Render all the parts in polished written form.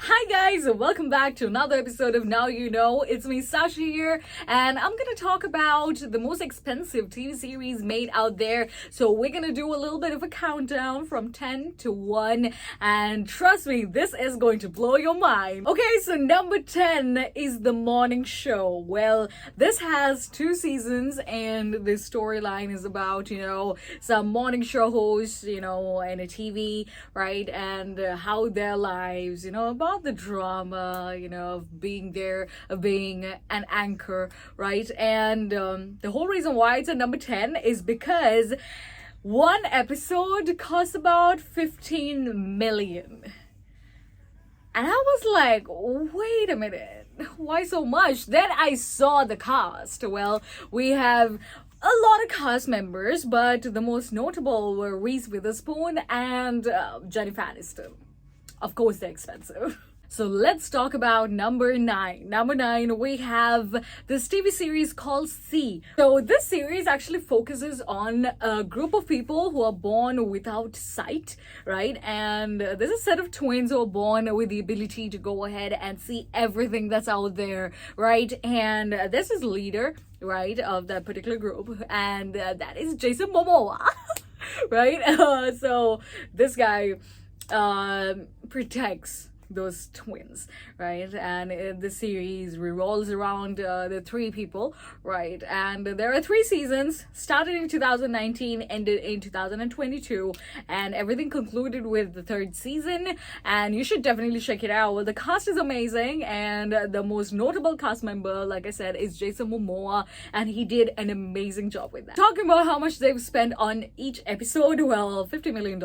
Hi guys, welcome back to another episode of Now You Know. It's me Sasha here, and I'm gonna talk about the most expensive TV series made out there. So we're gonna do a little bit of a countdown from 10 to 1, and trust me, this is going to blow your mind. Okay, so number 10 is The Morning Show. Well, this has 2 seasons, and the storyline is about, some morning show hosts, and a TV, right? And how their lives, about the drama, of being there, of being an anchor, right? And the whole reason why it's at number 10 is because one episode costs about 15 million. And I was like, wait a minute, why so much? Then I saw the cast. Well, we have a lot of cast members, but the most notable were Reese Witherspoon and Jennifer Aniston. Of course, they're expensive. So let's talk about number 9. Number 9, we have this TV series called C. So this series actually focuses on a group of people who are born without sight, right? And there's a set of twins who are born with the ability to go ahead and see everything that's out there, right? And this is the leader, right, of that particular group, and that is Jason Momoa, right? So this guy protects those twins, right? And the series revolves around the 3 people, right? And there are 3 seasons, started in 2019, ended in 2022, and everything concluded with the 3rd season, and you should definitely check it out. Well, the cast is amazing, and the most notable cast member, like I said, is Jason Momoa, and he did an amazing job with that. Talking about how much they've spent on each episode, well, $50 million.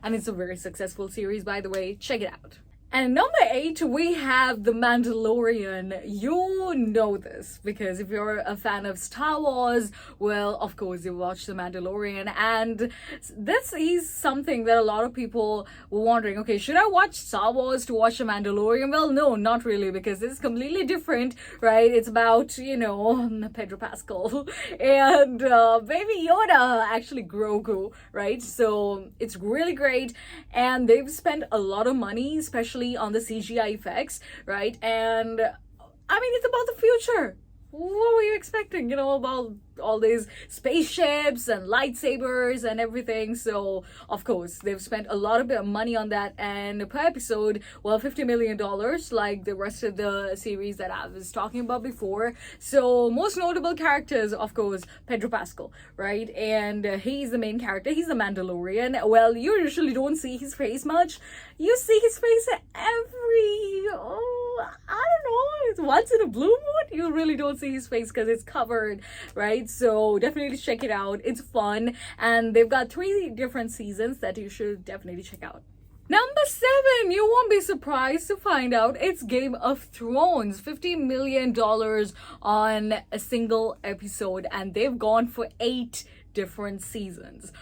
And it's a very successful series, by the way. Check it out. And number 8, we have The Mandalorian. You know this because if you're a fan of Star Wars, well, of course you watch The Mandalorian. And this is something that a lot of people were wondering, okay, should I watch Star Wars to watch The Mandalorian? Well, no, not really, because it's completely different, right? It's about, Pedro Pascal and Baby Yoda, actually Grogu, right? So it's really great. And they've spent a lot of money, especially on the CGI effects, right? And I mean, it's about the future. What were you expecting, about all these spaceships and lightsabers and everything? So, of course, they've spent a lot of money on that. And per episode, well, $50 million, like the rest of the series that I was talking about before. So, most notable characters, of course, Pedro Pascal, right? And he's the main character. He's the Mandalorian. Well, you usually don't see his face much. You see his face I don't know, it's once in a blue moon. You really don't see his face because it's covered, right? So definitely check it out. It's fun, and they've got 3 different seasons that you should definitely check out. Number 7, you won't be surprised to find out it's Game of Thrones. $50 million on a single episode, and they've gone for 8 different seasons.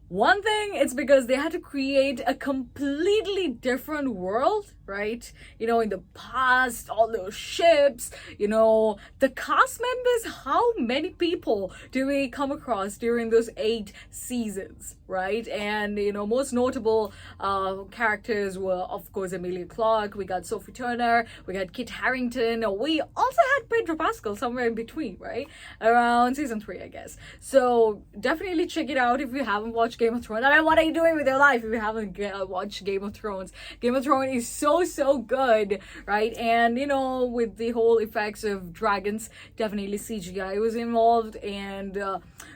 One thing, it's because they had to create a completely different world, right? In the past, all those ships, the cast members, how many people do we come across during those 8 seasons, right? And, most notable characters were, of course, Emilia Clarke, we got Sophie Turner, we got Kit Harington, we also had Pedro Pascal somewhere in between, right? Around season 3, I guess. So definitely check it out if you haven't watched Game of Thrones. I mean, what are you doing with your life if you haven't watched Game of Thrones? Game of Thrones is so good, right? And with the whole effects of dragons, definitely CGI was involved. And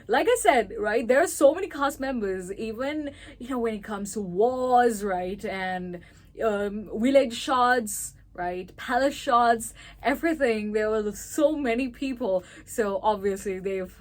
like I said, right, there are so many cast members, even when it comes to wars, right, and village shots, right, palace shots, everything. There were so many people, so obviously they've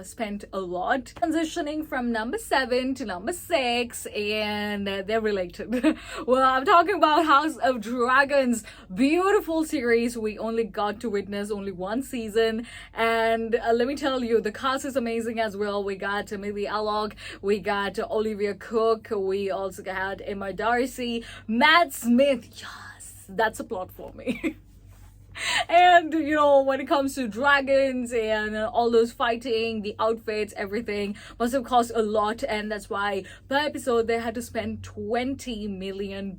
spent a lot. Transitioning from number 7 to number 6, and they're related. Well, I'm talking about House of Dragons. Beautiful series. We only got to witness only 1 season, and let me tell you, the cast is amazing as well. We got Amelia Alloc, we got Olivia Cook, we also got Emma Darcy, Matt Smith. Yes, that's a plot for me. And when it comes to dragons and all those fighting, the outfits, everything must have cost a lot, and that's why per episode they had to spend $20 million.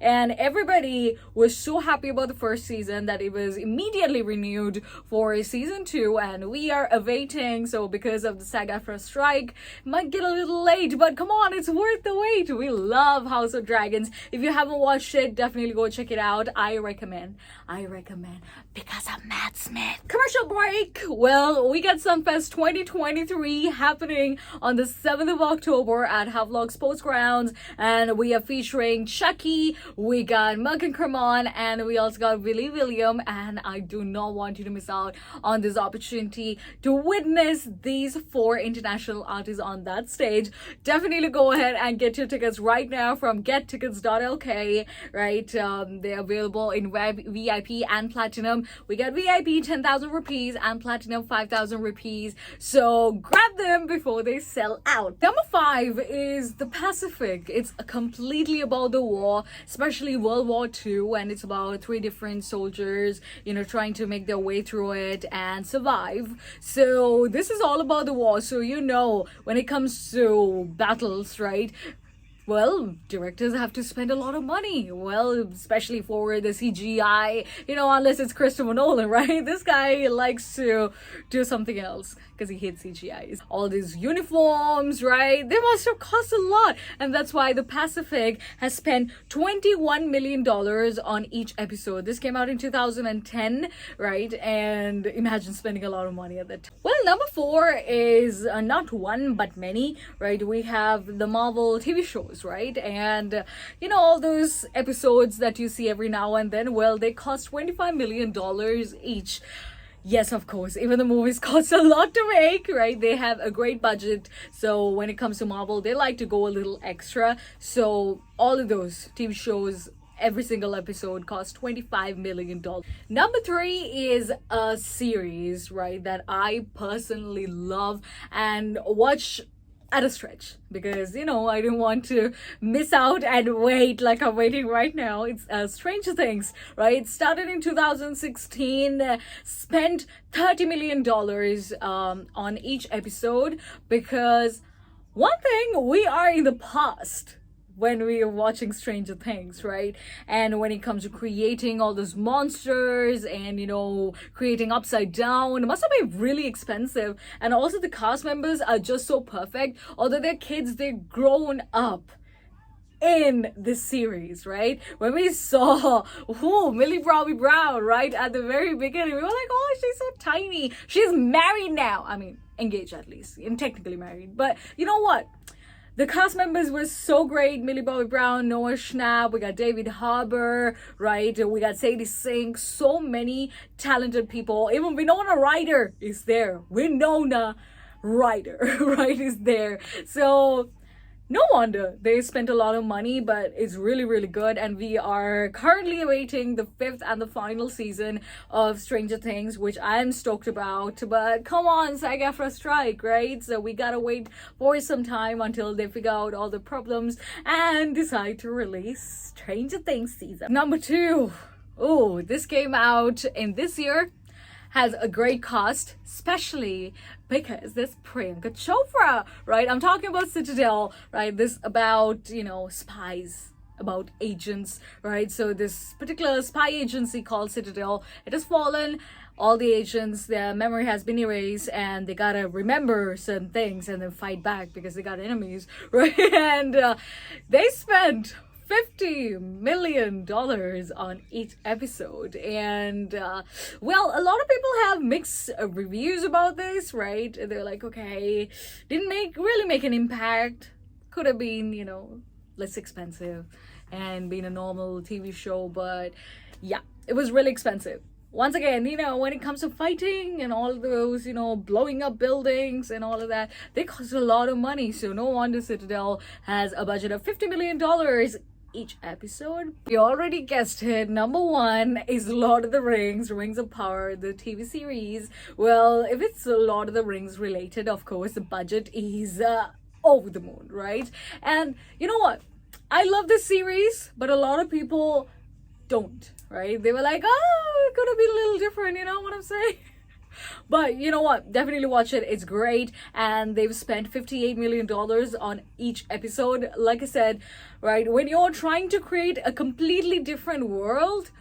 And everybody was so happy about the first season that it was immediately renewed for season 2, and we are awaiting. So because of the SAG-AFTRA strike, might get a little late, but come on, it's worth the wait. We love House of Dragons. If you haven't watched it, definitely go check it out. I recommend because of Matt Smith. Commercial break. Well, we got Sunfest 2023 happening on the 7th of October at Havelock Sports Grounds, and we are featuring Chucky, we got Mark and Kermon, and we also got Willie William, and I do not want you to miss out on this opportunity to witness these 4 international artists on that stage. Definitely go ahead and get your tickets right now from gettickets.lk, right? They're available in VIP and Platinum. We got VIP 10,000 rupees and Platinum 5,000 rupees. So grab them before they sell out. Number 5 is the Pacific. It's completely about the war, especially World War II, and it's about 3 different soldiers, trying to make their way through it and survive. So this is all about the war. So when it comes to battles, right? Well, directors have to spend a lot of money. Well, especially for the CGI, unless it's Christopher Nolan, right? This guy likes to do something else because he hates CGI. All these uniforms, right? They must have cost a lot. And that's why the Pacific has spent $21 million on each episode. This came out in 2010, right? And imagine spending a lot of money at that time. Well, number 4 is not one, but many, right? We have the Marvel TV shows, right? And all those episodes that you see every now and then, well, they cost $25 million each. Yes, of course, even the movies cost a lot to make, right? They have a great budget. So when it comes to Marvel, they like to go a little extra. So all of those TV shows, every single episode costs $25 million. Number 3 is a series, right, that I personally love and watch at a stretch because I didn't want to miss out and wait like I'm waiting right now. It's Stranger Things, right? It started in 2016, spent $30 million on each episode because one thing, we are in the past when we are watching Stranger Things, right? And when it comes to creating all those monsters and, creating Upside Down, it must have been really expensive. And also the cast members are just so perfect. Although they're kids, they're grown up in this series, right? When we saw Millie Bobby Brown, right, at the very beginning, we were like, oh, she's so tiny. She's married now. I mean, engaged at least, and technically married. But you know what? The cast members were so great. Millie Bobby Brown, Noah Schnapp, we got David Harbour, right? We got Sadie Sink, so many talented people. Even Winona Ryder is there. Winona Ryder, right, is there. So no wonder they spent a lot of money, but it's really, really good. And we are currently awaiting the 5th and the final season of Stranger Things, which I'm stoked about. But come on, SAG-AFTRA strike, right? So we gotta wait for some time until they figure out all the problems and decide to release Stranger Things season number 2. Oh, this came out in this year. Has a great cast, especially because there's Priyanka Chopra, right? I'm talking about Citadel, right? This about, spies, about agents, right? So this particular spy agency called Citadel, it has fallen. All the agents, their memory has been erased and they gotta remember certain things and then fight back because they got enemies, right? And they spent $50 million on each episode. And well, a lot of people have mixed reviews about this, right? They're like, okay, didn't really make an impact, could have been less expensive and being a normal TV show, but yeah, it was really expensive. Once again, when it comes to fighting and all those, blowing up buildings and all of that, they cost a lot of money. So no wonder Citadel has a budget of $50 million each episode. You already guessed it. Number 1 is Lord of the Rings, Rings of Power, the TV series. Well, if it's Lord of the Rings related, of course, the budget is over the moon, right? And you know what? I love this series, but a lot of people don't, right? They were like, oh, it could have been a little different, you know what I'm saying? But you know what? Definitely watch it. It's great. And they've spent $58 million on each episode. Like I said, right, when you're trying to create a completely different world,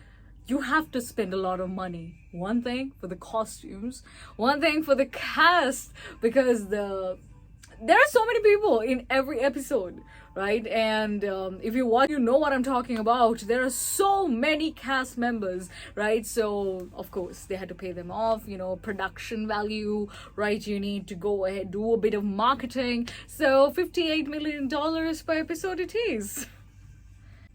you have to spend a lot of money. One thing for the costumes, one thing for the cast, because there are so many people in every episode, right? And if you watch, you know what I'm talking about. There are so many cast members, right? So of course they had to pay them off, you know, production value, right? You need to go ahead, do a bit of marketing. So $58 million per episode it is.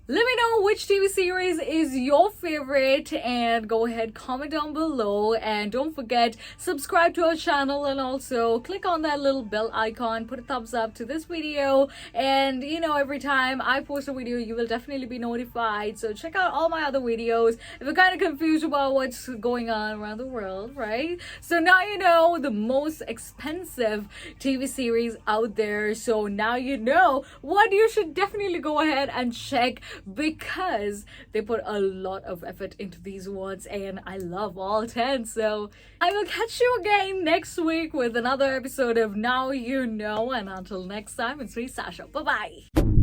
Let me know which TV series is your favorite, and go ahead, comment down below, and don't forget, subscribe to our channel, and also click on that little bell icon, put a thumbs up to this video, and you know, every time I post a video you will definitely be notified. So check out all my other videos if you're kind of confused about what's going on around the world, right? So now you know the most expensive TV series out there, so now you know what you should definitely go ahead and check, because they put a lot of effort into these ones, and I love all 10. So I will catch you again next week with another episode of Now You Know, and until next time, it's me, Sasha. Bye bye.